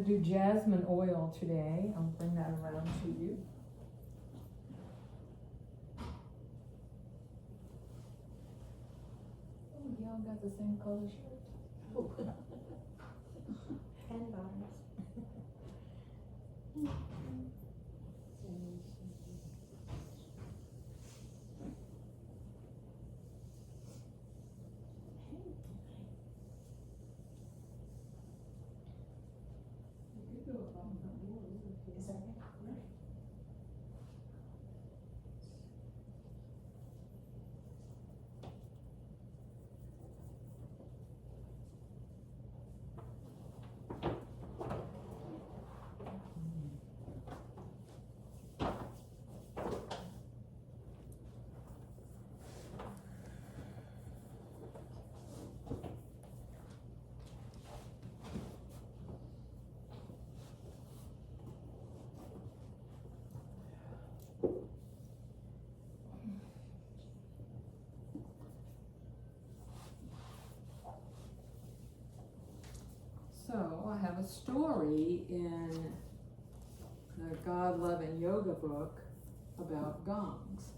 going to do jasmine oil today. I'll bring that around to you. Oh, y'all got the same color shirt? Oh. And bottoms. Is that right? So I have a story in the God, Love, and Yoga book about gongs.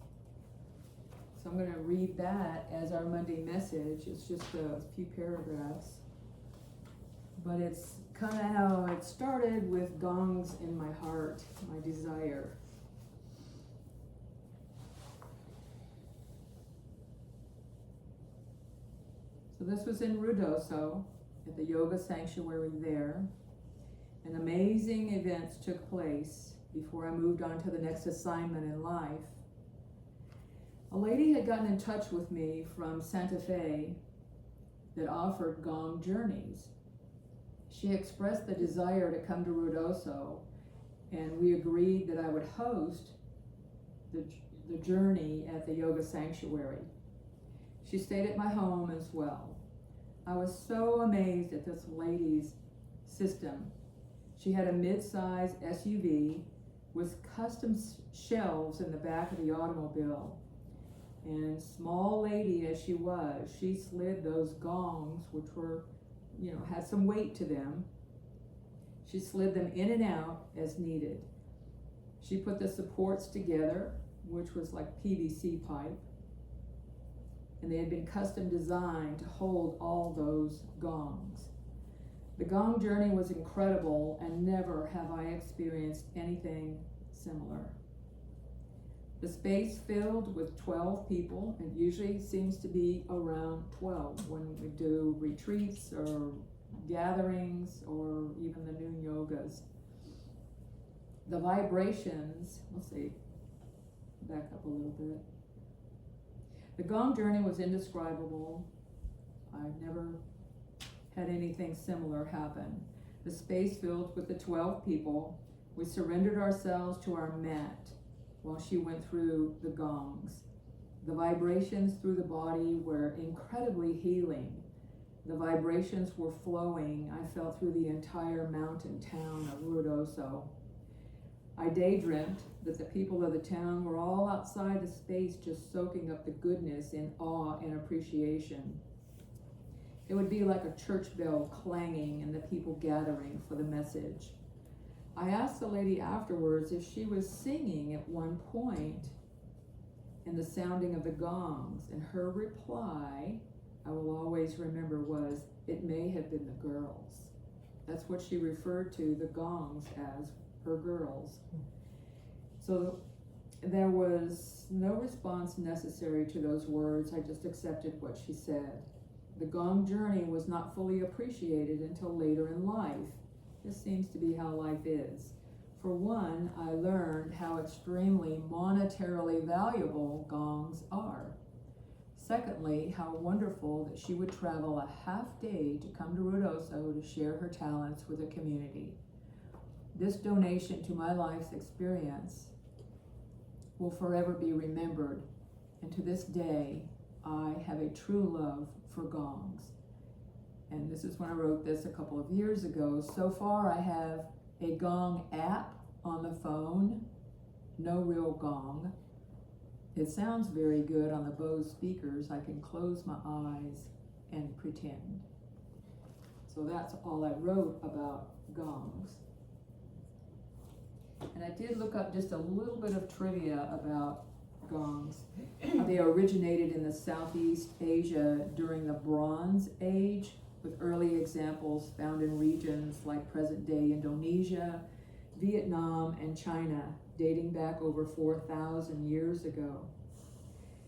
So I'm going to read that as our Monday message. It's just a few paragraphs. But it's kind of how it started with gongs in my heart, my desire. So this was in Ruidoso, at the yoga sanctuary there. And amazing events took place before I moved on to the next assignment in life. A lady had gotten in touch with me from Santa Fe that offered gong journeys. She expressed the desire to come to Ruidoso, and we agreed that I would host the journey at the yoga sanctuary. She stayed at my home as well. I was so amazed at this lady's system. She had a mid-size SUV with custom shelves in the back of the automobile. And small lady as she was, she slid those gongs, which were, had some weight to them. She slid them in and out as needed. She put the supports together, which was like PVC pipe. And they had been custom designed to hold all those gongs. The gong journey was incredible, and never have I experienced anything similar. The space filled with 12 people. It usually seems to be around 12 when we do retreats or gatherings or even the noon yogas. The vibrations, let's see, back up a little bit. The gong journey was indescribable. I've never had anything similar happen. The space filled with the 12 people. We surrendered ourselves to our mat while she went through the gongs. The vibrations through the body were incredibly healing. The vibrations were flowing. I felt through the entire mountain town of Ruidoso. I daydreamt that the people of the town were all outside the space just soaking up the goodness in awe and appreciation. It would be like a church bell clanging and the people gathering for the message. I asked the lady afterwards if she was singing at one point in the sounding of the gongs, and her reply, I will always remember, was, "It may have been the girls." That's what she referred to the gongs as, her girls. So there was no response necessary to those words. I just accepted what she said. The gong journey was not fully appreciated until later in life. This seems to be how life is. For one, I learned how extremely monetarily valuable gongs are. Secondly, how wonderful that she would travel a half day to come to Ruidoso to share her talents with the community. This donation to my life's experience will forever be remembered, and to this day, I have a true love for gongs. And this is when I wrote this a couple of years ago. So far, I have a gong app on the phone, no real gong. It sounds very good on the Bose speakers. I can close my eyes and pretend. So that's all I wrote about gongs. And I did look up just a little bit of trivia about gongs. They originated in the Southeast Asia during the Bronze Age, with early examples found in regions like present-day Indonesia, Vietnam, and China, dating back over 4,000 years ago.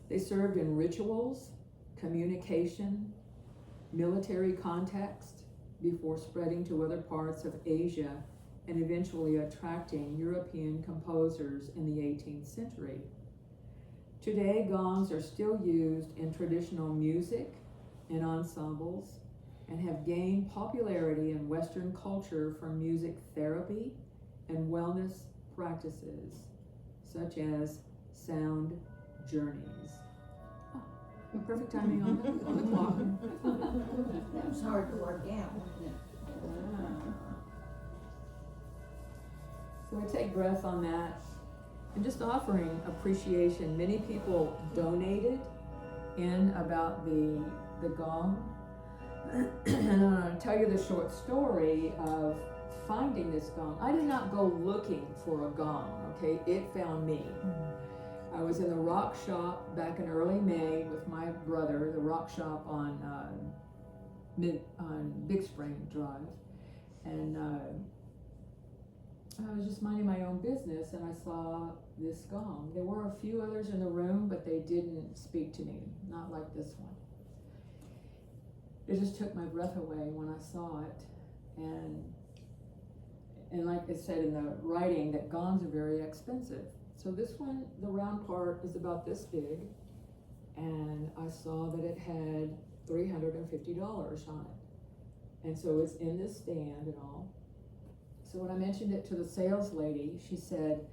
They served in rituals, communication, military context, before spreading to other parts of Asia and eventually attracting European composers in the 18th century. Today, gongs are still used in traditional music and ensembles and have gained popularity in Western culture for music therapy and wellness practices, such as sound journeys. Oh, perfect timing on the clock. That was hard to work out, wasn't it? So I take breath on that and just offering appreciation. Many people donated in about the gong. And I'm going to tell you the short story of finding this gong. I did not go looking for a gong, okay? It found me. I was in the rock shop back in early May with my brother, the rock shop on Big Spring Drive, and I was just minding my own business, and I saw this gong. There were a few others in the room, but they didn't speak to me, not like this one. It just took my breath away when I saw it, and like it said in the writing, that gongs are very expensive. So this one, the round part is about this big, and I saw that it had $350 on it. And so it's in this stand and all. So when I mentioned it to the sales lady, she said,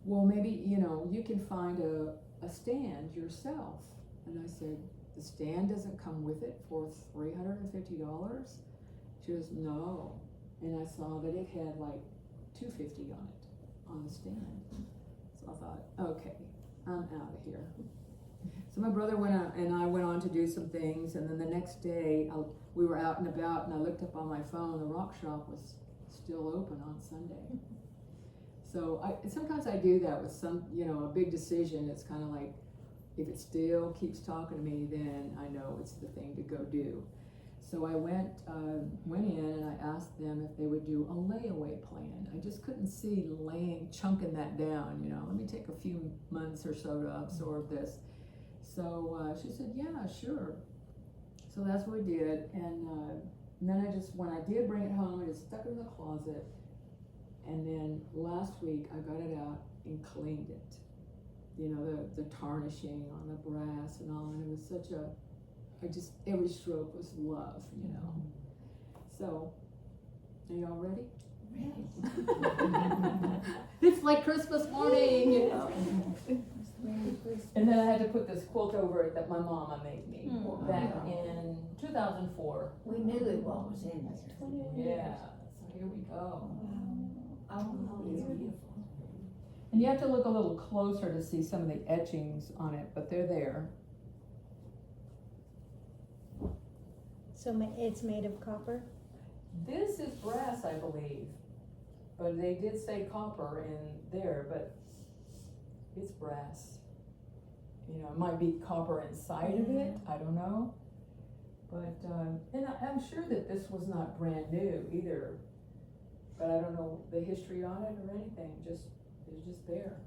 well, maybe, you can find a stand yourself. And I said, the stand doesn't come with it for $350? She goes, no. And I saw that it had like $250 on it, on the stand. So I thought, okay, I'm out of here. So my brother went out and I went on to do some things, and then the next day we were out and about, and I looked up on my phone, the rock shop was still open on Sunday. So sometimes I do that with some, a big decision. It's kind of like, if it still keeps talking to me, then I know it's the thing to go do. So I went in and I asked them if they would do a layaway plan. I just couldn't see chunking that down, let me take a few months or so to absorb this. So she said, yeah, sure. So that's what we did. And then when I did bring it home, I just stuck it in the closet. And then last week I got it out and cleaned it. The tarnishing on the brass and all, and it was every stroke was love, So, are y'all ready? Ready. It's like Christmas morning, And then I had to put this quilt over it that my mama made me back in 2004. We knew what was in there. Yeah, so here we go. Oh, it's beautiful. And you have to look a little closer to see some of the etchings on it, but they're there. So it's made of copper? This is brass, I believe, but they did say copper in there, but it's brass. It might be copper inside of it, I don't know. But, and I'm sure that this was not brand new either, but I don't know the history on it or anything, it's just there.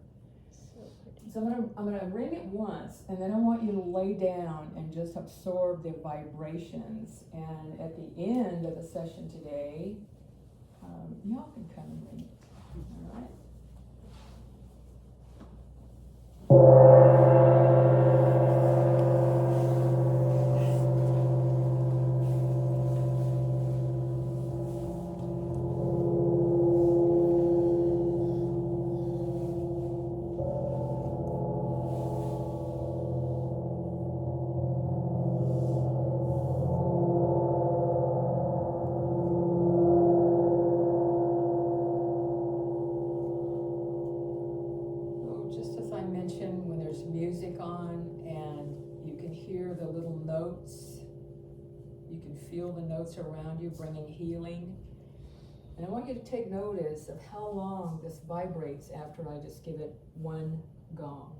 So pretty. So I'm gonna ring it once, and then I want you to lay down and just absorb the vibrations. And at the end of the session today, y'all can come and ring it. All right. When there's music on and you can hear the little notes, you can feel the notes around you bringing healing. And I want you to take notice of how long this vibrates after I just give it one gong.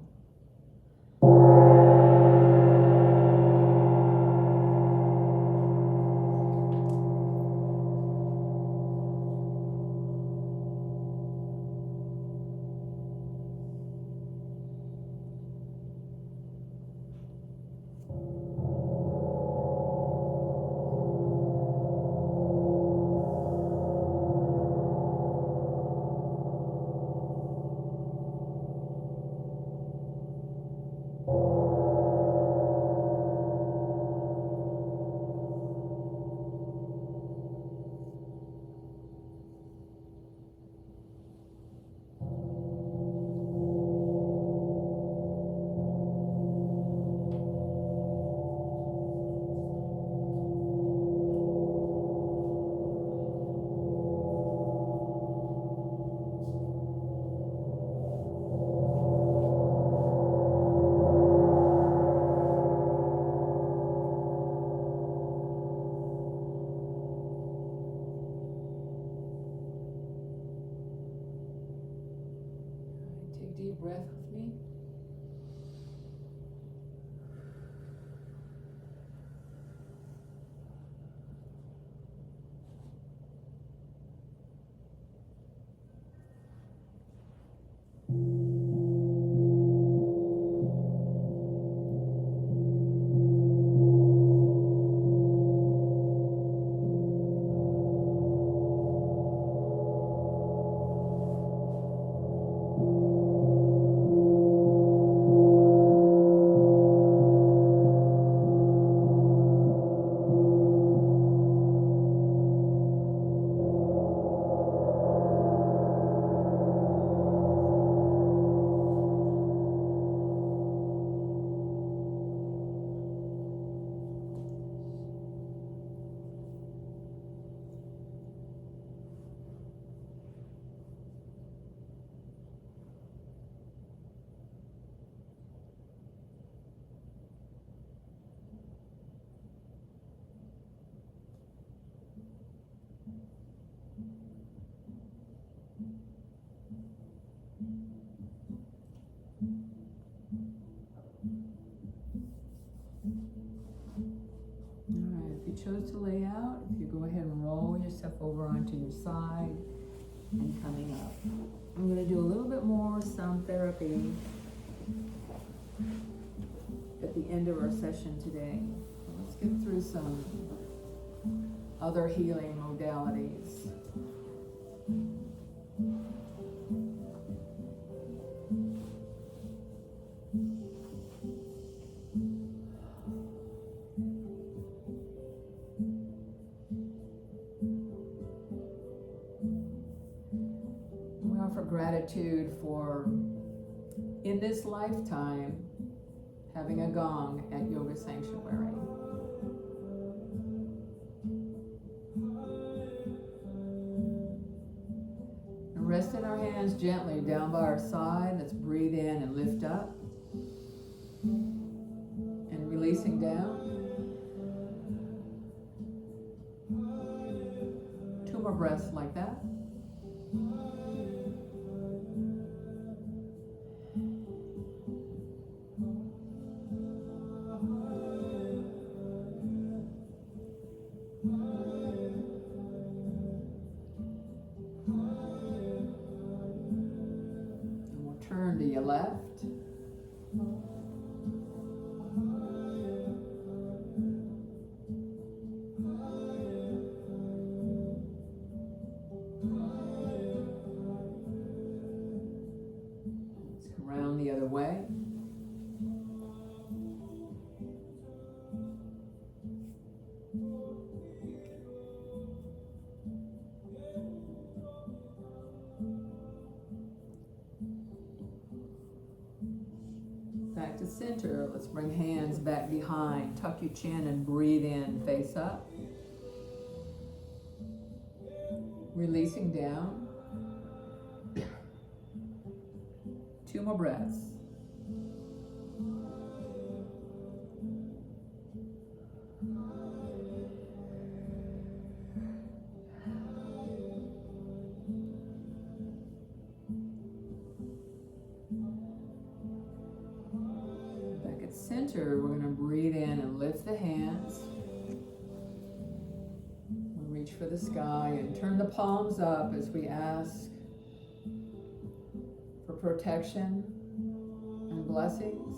Take a deep breath with me. Alright, if you chose to lay out, if you go ahead and roll yourself over onto your side and coming up. I'm going to do a little bit more sound therapy at the end of our session today. Let's get through some other healing modalities. We offer gratitude for, in this lifetime, having a gong at Yoga Sanctuary. And resting our hands gently down by our side. Let's breathe in and lift up. And releasing down. 2 more breaths like that. Turn to your left. Let's come around the other way. Back to center. Let's bring hands back behind. Tuck your chin and breathe in, face up. Releasing down. 2 more breaths. center, we're going to breathe in and lift the hands. We'll reach for the sky and turn the palms up as we ask for protection and blessings.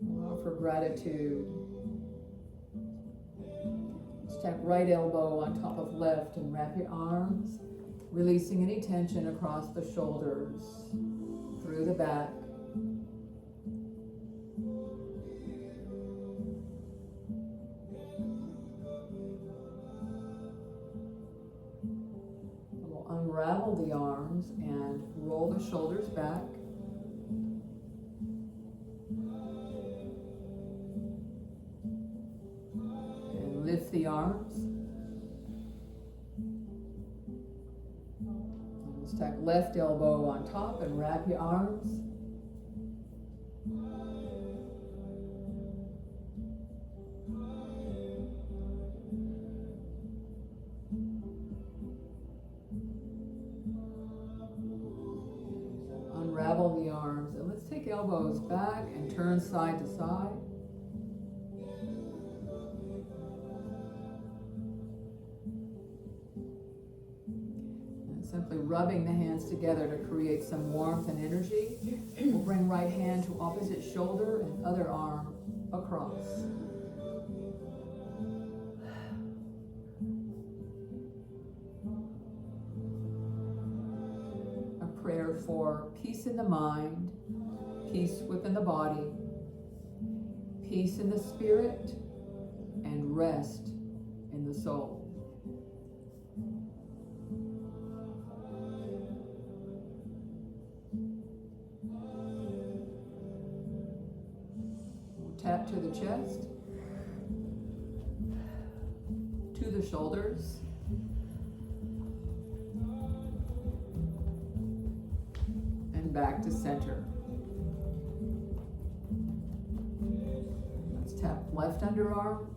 We'll offer gratitude. Stack right elbow on top of left and wrap your arms, releasing any tension across the shoulders, through the back. We'll unravel the arms and roll the shoulders back. And lift the arms. Stack left elbow on top and wrap your arms. Unravel the arms, and let's take elbows back and turn side to side. Simply rubbing the hands together to create some warmth and energy. We'll bring right hand to opposite shoulder and other arm across. A prayer for peace in the mind, peace within the body, peace in the spirit, and rest in the soul. Tap to the chest, to the shoulders, and back to center. Let's tap left underarm,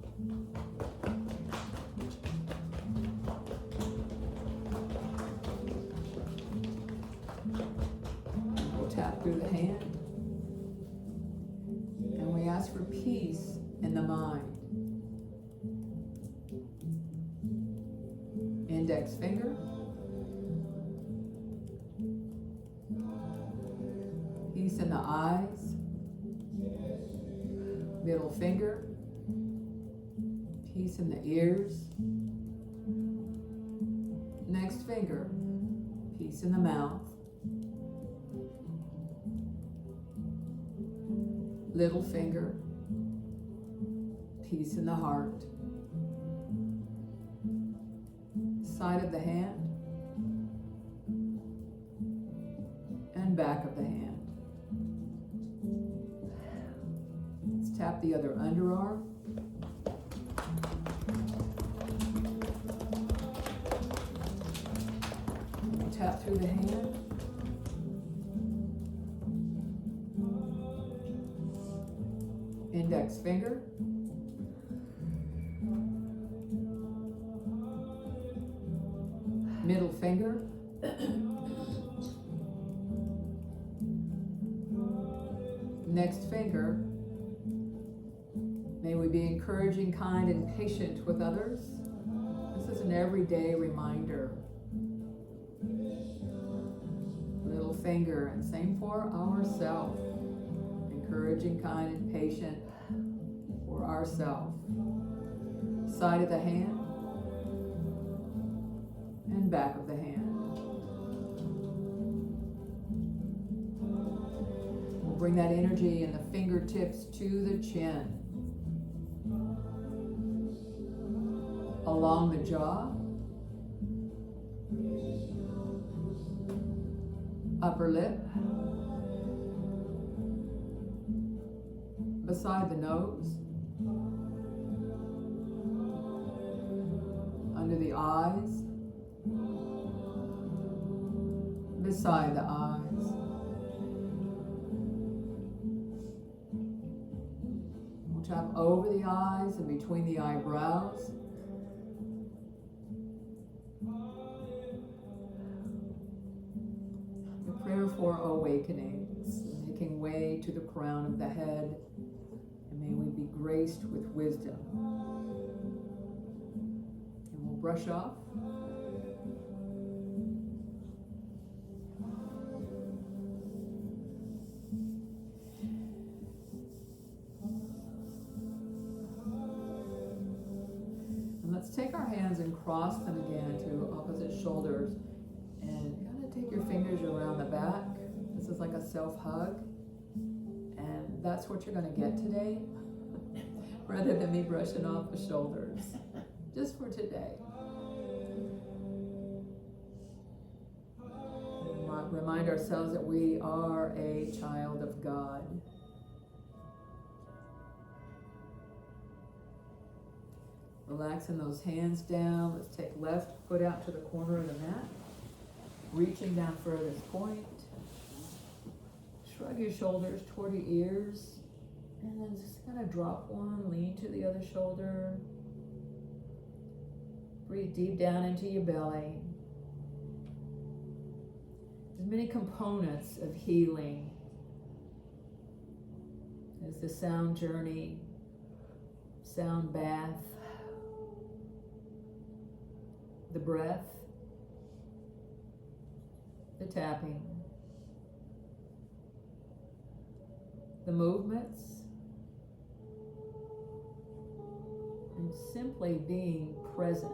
we'll tap through the hand. We ask for peace in the mind. Index finger. Peace in the eyes. Middle finger. Peace in the ears. Next finger. Peace in the mouth. Little finger, peace in the heart. Side of the hand and back of the hand. Let's tap the other underarm. We'll tap through the hand. Index finger, middle finger, next finger. May we be encouraging, kind, and patient with others. This is an everyday reminder. Little finger, and same for ourselves. Encouraging, kind, and patient for ourselves. Side of the hand and back of the hand. We'll bring that energy in the fingertips to the chin. Along the jaw. Upper lip. Beside the nose, under the eyes, beside the eyes. We'll tap over the eyes and between the eyebrows. The prayer for awakenings. making way to the crown of the head, and may we be graced with wisdom. And we'll brush off. And let's take our hands and cross them again to opposite shoulders, and kind of take your fingers around the back. This is like a self-hug, and that's what you're going to get today, rather than me brushing off the shoulders, just for today. And remind ourselves that we are a child of God. Relaxing those hands down. Let's take left foot out to the corner of the mat, reaching down furthest point. Shrug your shoulders toward your ears, and then just kind of drop one, lean to the other shoulder. Breathe deep down into your belly. There's many components of healing. There's the sound journey, sound bath, the breath, the tapping, the movements, and simply being present.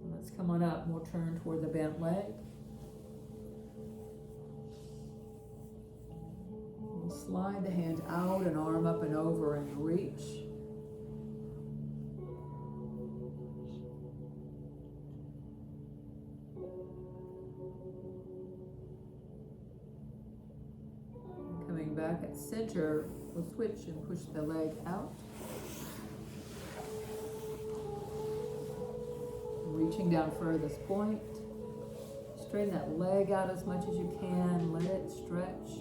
And let's come on up and we'll turn toward the bent leg. We'll slide the hand out and arm up and over and reach. Coming back at center, we'll switch and push the leg out. Reaching down furthest point. Straighten that leg out as much as you can. Let it stretch.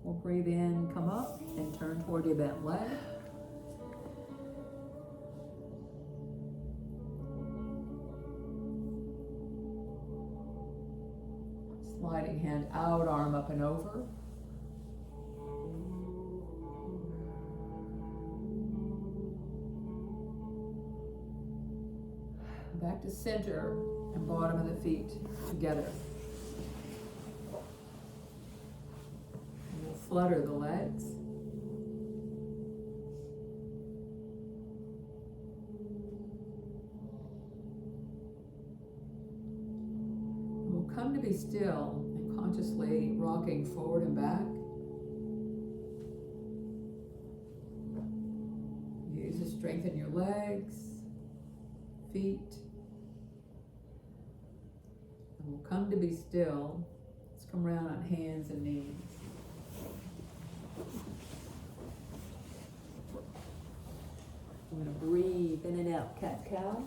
We'll breathe in, come up, and turn toward your bent leg. Sliding hand out, arm up and over. Back to center and bottom of the feet together. We'll flutter the legs. We'll come to be still and consciously rocking forward and back. Use to strengthen your legs, feet. And we'll come to be still. Let's come around on hands and knees. I'm going to breathe in and out, cat-cow.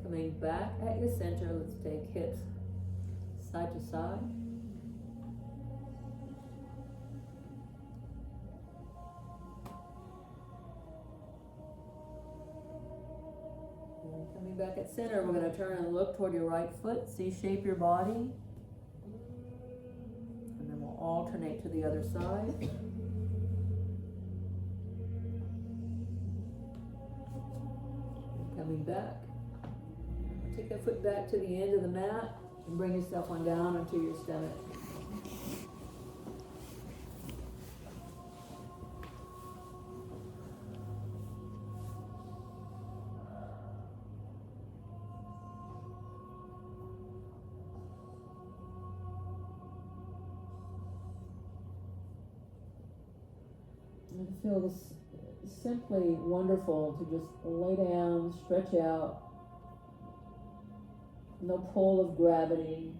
Coming back at your center, let's take hips side to side. And coming back at center, we're going to turn and look toward your right foot, C-shape your body. And then we'll alternate to the other side. Coming back. Take that foot back to the end of the mat and bring yourself on down onto your stomach. It feels simply wonderful to just lay down, stretch out, No pull of gravity.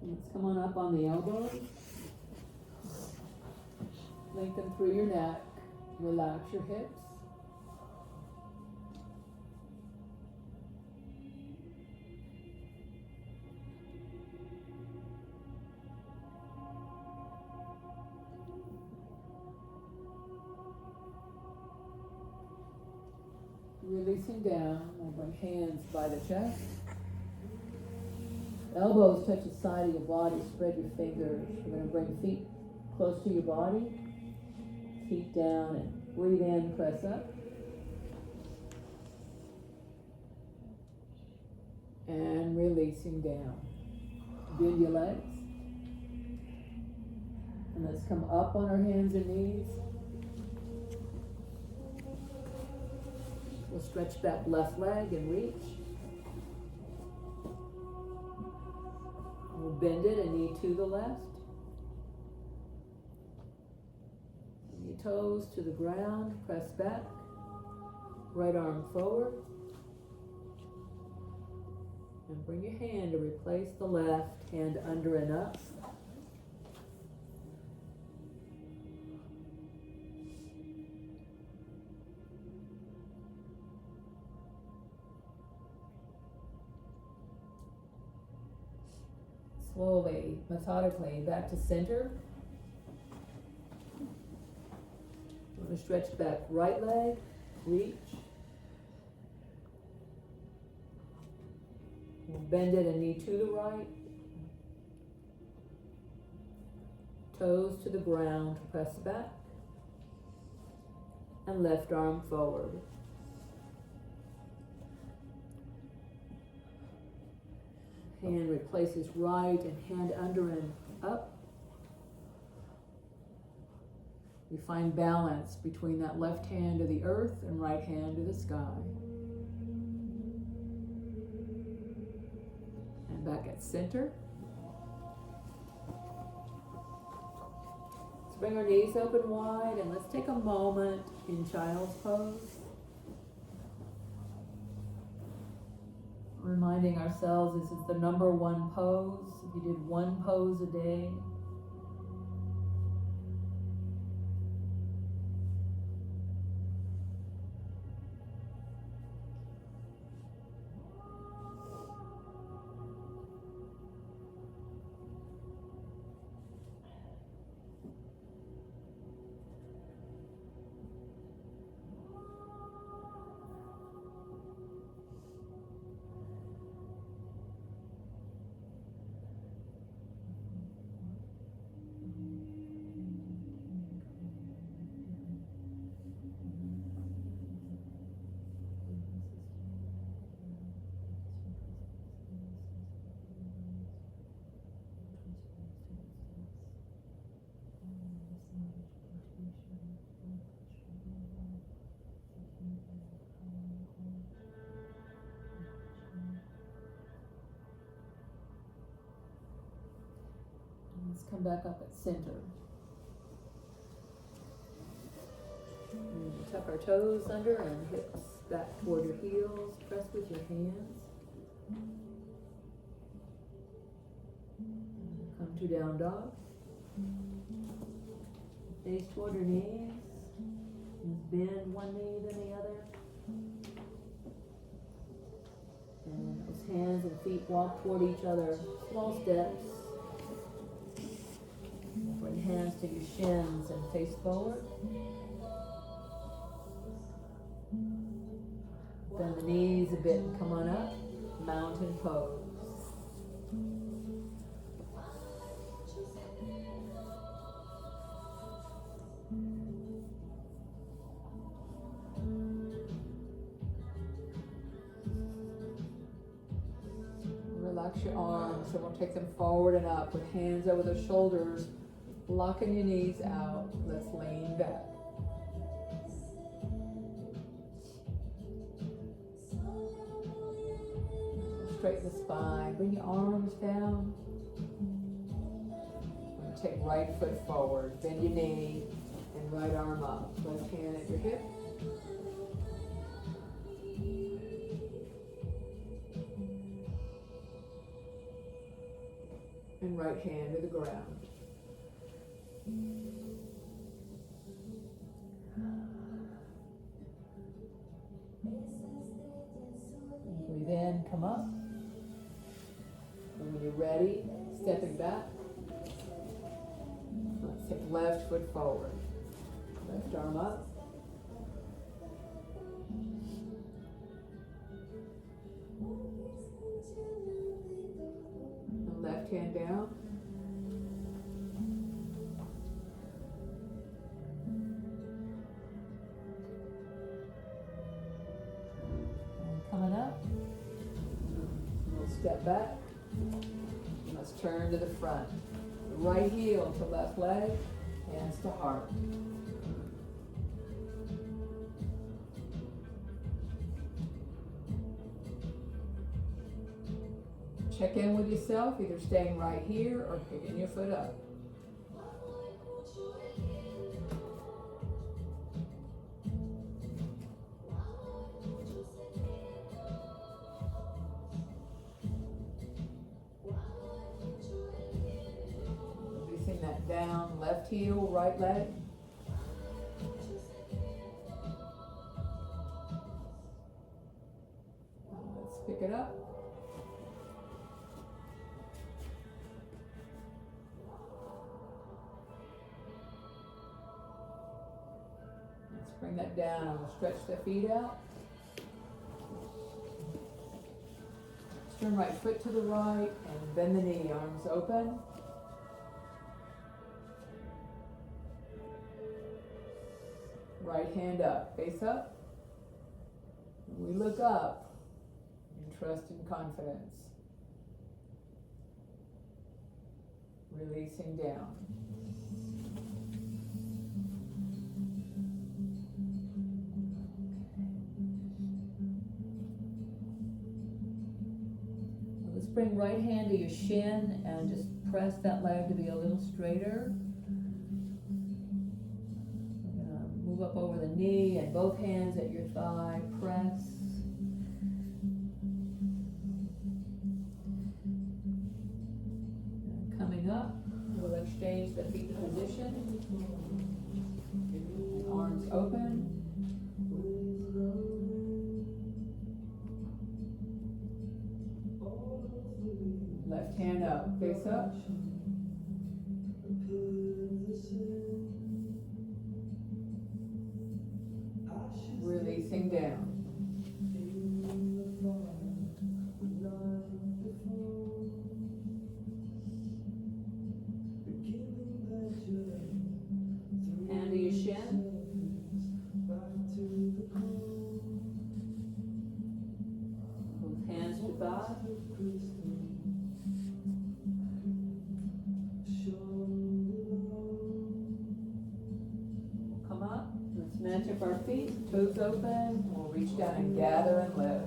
Let's come on up on the elbows. Lengthen through your neck. Relax your hips. Releasing down, I'll bring hands by the chest. Elbows touch the side of your body, spread your fingers. We're going to bring feet close to your body. Feet down and breathe in, press up. And releasing down. Bend your legs. And let's come up on our hands and knees. We'll stretch that left leg and reach. We'll bend it, a knee to the left. Bring your toes to the ground, press back. Right arm forward. And bring your hand to replace the left, hand under and up. Slowly, methodically, back to center. We're going to stretch back right leg, reach. We'll bend it, a knee to the right. Toes to the ground, press back. And left arm forward. Hand replaces right and hand under and up. We find balance between that left hand to the earth and right hand to the sky. And back at center. Let's bring our knees open wide and let's take a moment in child's pose. Reminding ourselves this is the number one pose. If you did one pose a day, let's come back up at center. And tuck our toes under and hips back toward your heels. Press with your hands. Come to down dog. Face toward your knees. Bend one knee then the other. And those hands and feet walk toward each other. Small steps. Bring hands to your shins and face forward. Bend the knees a bit and come on up. Mountain pose. Relax your arms, and we'll take them forward and up with hands over the shoulders, locking your knees out. Let's lean back. Straighten the spine. Bring your arms down. take right foot forward, bend your knee, and right arm up. Left hand at your hip. And right hand to the ground. Breathe in, come up. And when you're ready, stepping back. Let's take left foot forward. Left arm up. And left hand down. And coming up. We'll step back. Let's turn to the front. Right heel to left leg, hands to heart. Check in with yourself, either staying right here or picking your foot up. Releasing that down, left heel, right leg. Let's pick it up. Bring that down and we'll stretch the feet out. Turn right foot to the right and bend the knee, arms open. Right hand up, face up. We look up in trust and confidence. Releasing down. Let's bring right hand to your shin and just press that leg to be a little straighter. We're going to move up over the knee and both hands at your thigh, press. And coming up, we'll exchange the feet position. Arms open. Left hand up, face up. Releasing down. Hand to your shin. Both hands to thigh. Come up. Let's match up our feet. Toes open. We'll reach down and gather and lift.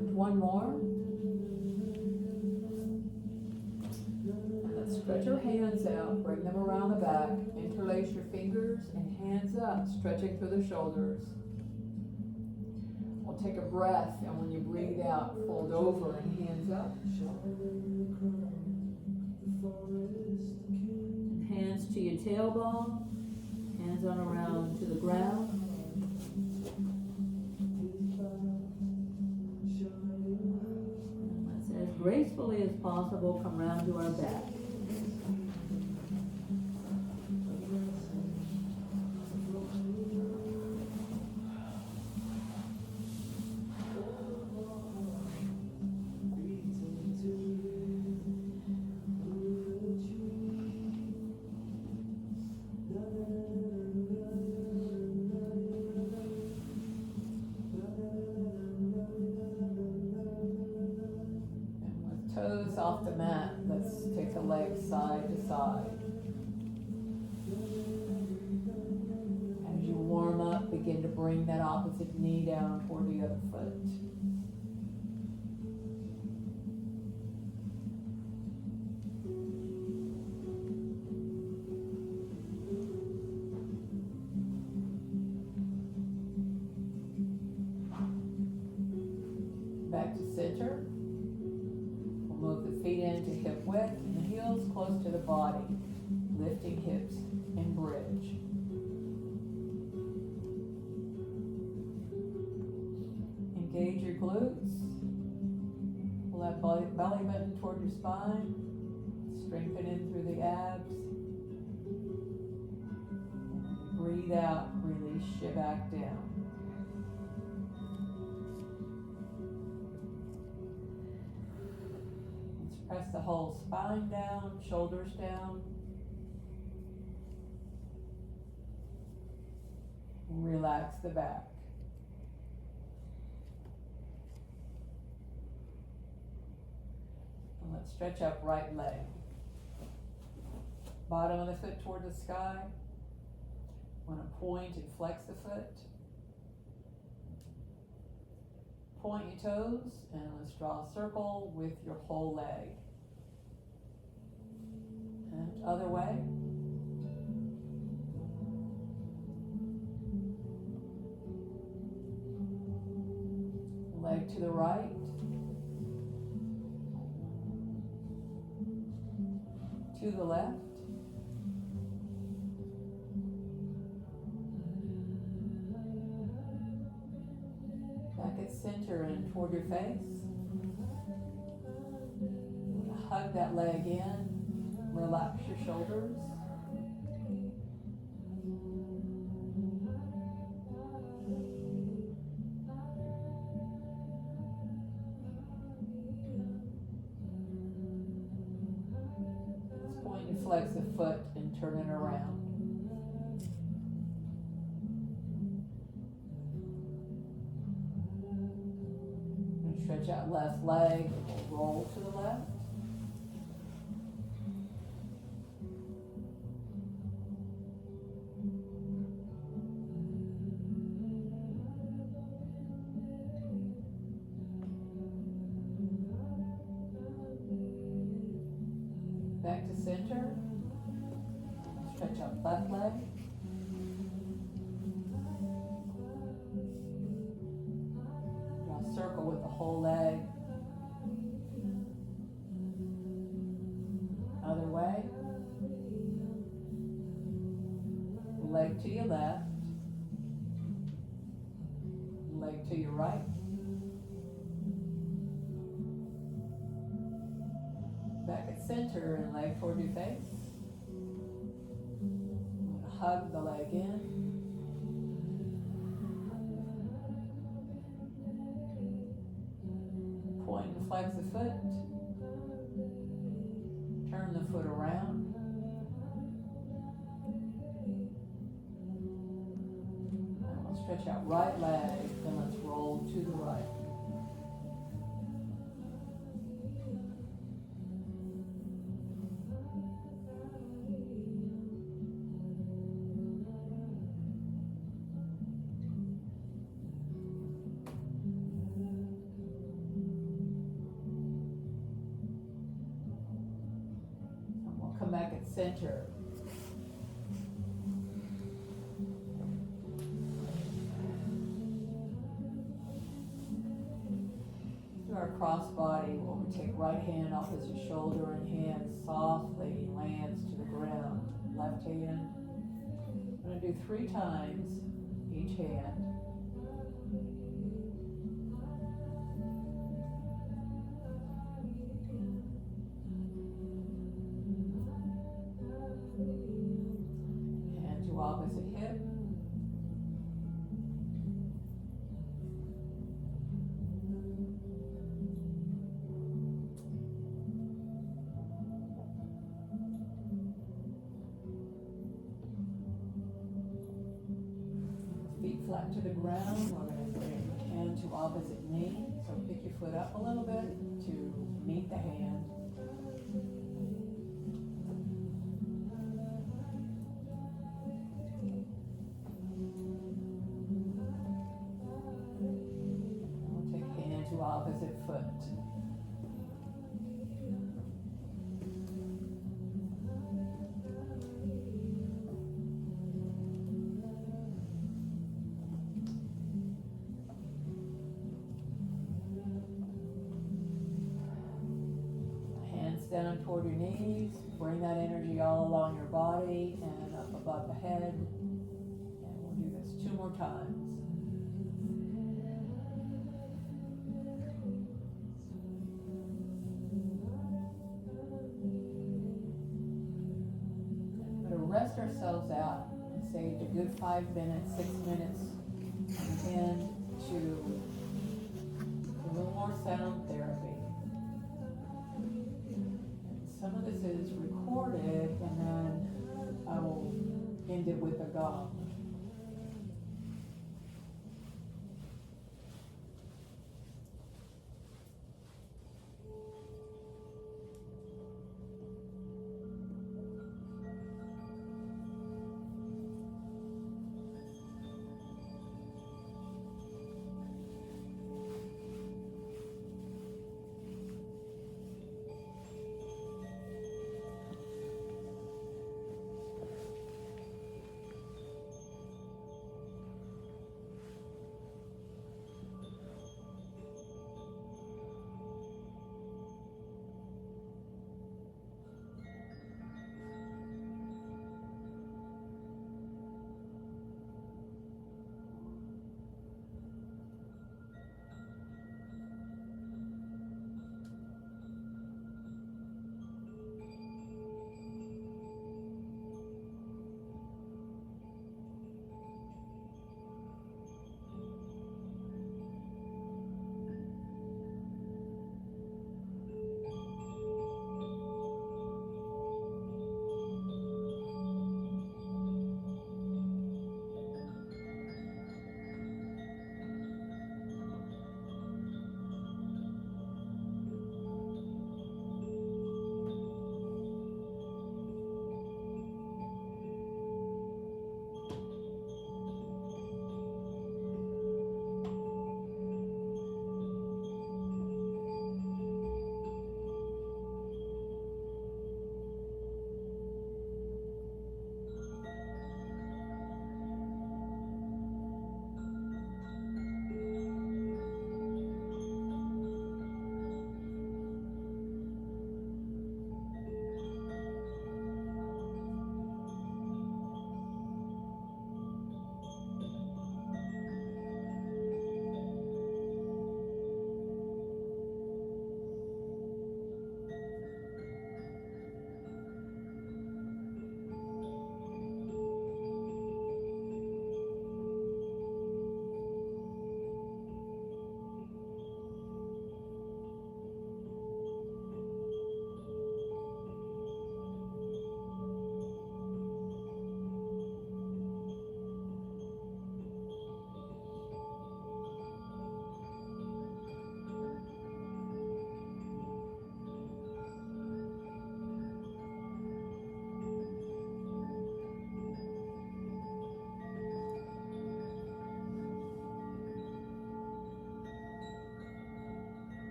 And one more. And let's stretch our hands out. Bring them around the back. Interlace your fingers and hands up, stretching through the shoulders. We'll take a breath, and when you breathe out, fold over and hands up. And hands to your tailbone, hands on around to the ground. And let's, as gracefully as possible, come round to our back. Toes off the mat. Let's take the legs side to side. begin to bring that opposite knee down toward the other foot. Back to center. We'll move the feet into hip width and the heels close to the body, lifting hips and bridge. Engage your glutes. Pull that belly button toward your spine. Strengthen in through the abs. Breathe out, release you back down. Let's press the whole spine down, shoulders down. Relax the back. And let's stretch up right leg. Bottom of the foot toward the sky. Want to point and flex the foot. Point your toes and let's draw a circle with your whole leg. And other way. Leg to the right. To the left. Back at center and toward your face. Hug that leg in. Relax your shoulders. Flex the foot and turn it around. And stretch out left leg, roll to the left. Back to center. Stretch out left leg. Draw a circle with the whole leg. Other way. Leg to your left. Leg to your right. Back at center and leg toward your face. Hug the leg in. Point and flex the foot. Turn the foot around. And let's stretch out right leg and let's roll to the right. Back at center. Do our cross body where we take right hand opposite shoulder and hand softly lands to the ground. Left hand. I'm going to do 3 times each hand. Opposite hip. Feet flat to the ground. We're going to bring hand to opposite knee. So pick your foot up a little bit to meet the hand. foot. Hands down toward your knees. Bring that energy all along your body and up above the head. And we'll do this 2 more times. We're going to rest ourselves out and say a good 5 minutes, 6 minutes into a little more sound therapy. Some of this is recorded, and then I will end it with a gong.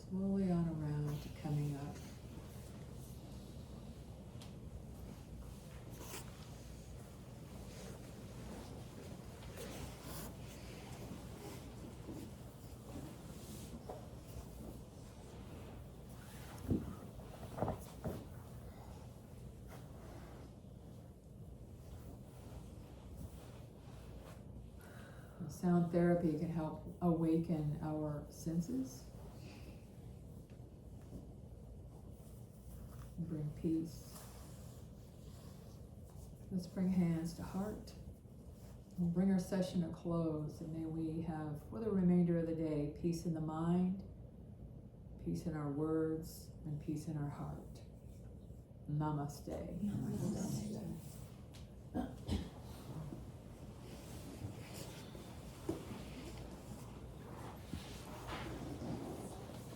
slowly on around to coming up. Sound therapy can help awaken our senses and bring peace. Let's bring hands to heart. We'll bring our session to close, and may we have, for the remainder of the day, peace in the mind, peace in our words, and peace in our heart. Namaste. Namaste.